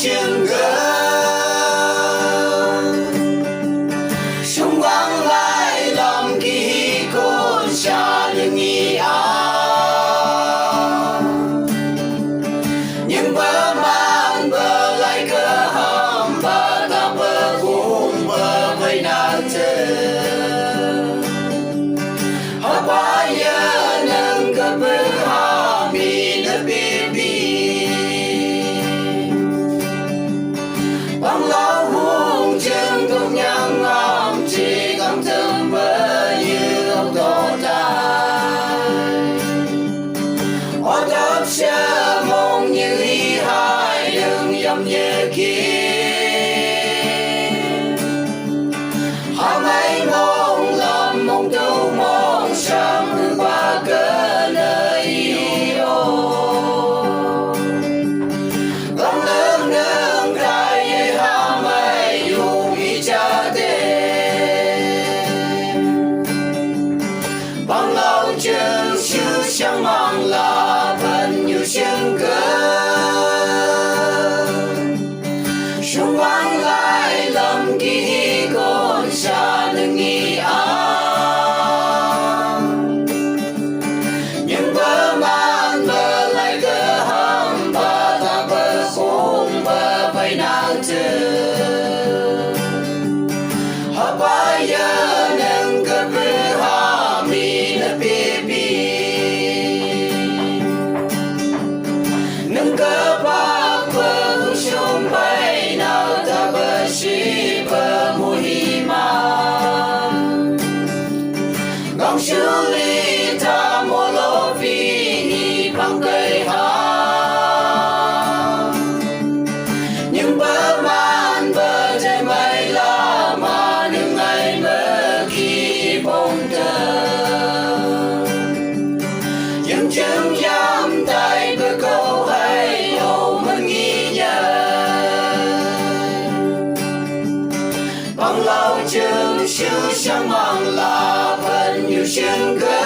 sinh cơ xung quanh lại làm kỳ côn xa đừng nghi nhưng bờ man bờ lại cơ hầm bờ ta bờ vùng bờ vây nàng chờ họ quá giờ nâng cơ bờ họ mi nơ bì bì bằng lo hùng chân công nhang ngom chỉ cảm thơm bờ như ông tổ tai họ đáp xe mong như ý hai đừng dầm nhẹ kia họ mấy mong làm mong tu mong sang hương qua cỡ nơi yêu con nương nương rai ye ha mai dùng ý cha đêm bằng lâu chân siêu sáng mang là phần nhiều sinh cơ xung quanh lại làm kỳ con xa đừng nghi nhưng bờ man bờ lại cơ hầm bờ ta bờ khung bờ vây nàng chờ họ bây giờ nâng cơ bờ họ mi nơ bì bì nâng cơ bạc bờ hương sông bay nào ta bờ si bờ mùi mà gong siêu ly ta mô lô phi bằng cây ha nhưng bờ man bờ trái mây la mà đừng ngày mơ khi bông tơ những chân giam tay bờ câu hay âu mân nghi nhờ bằng lâu chân siêu sáng mang là phần nhiều sinh cơ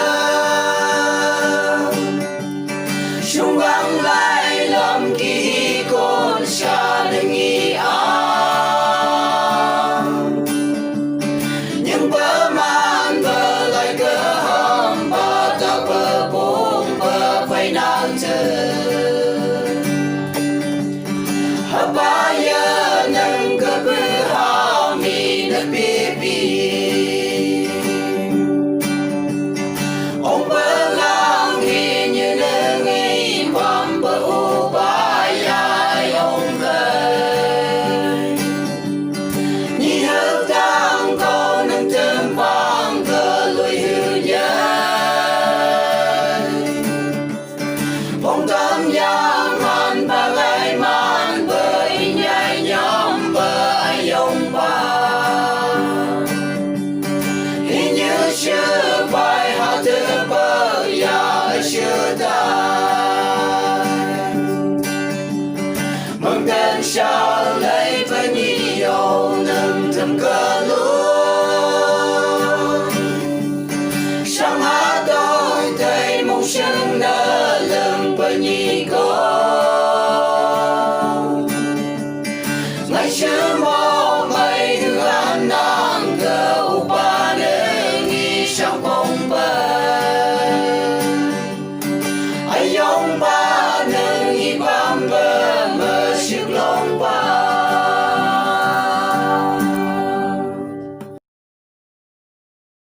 xung quanh lại làm kỳ con xa đừng nghi nhưng bờ man bờ lại cơ hầm bờ ta bờ bốn bờ vây nàng chờ họ bao giờ nâng cơ bờ họ mi nơ bì bì ông bờ lang thì như nơ nghi quam bờ u ba ya ông về nhị hớt đang có nâng thơm vang cơ lùi hư nhớ phong tâm giang man ba lại man bờ nhai nhóm bờ ai ông ba hình như chưa phải họ thứ bờ ya chưa ta mừng tên sao lấy với nhiều nâng thầm cơ luôn sáng hát đôi tay mong sinh nơi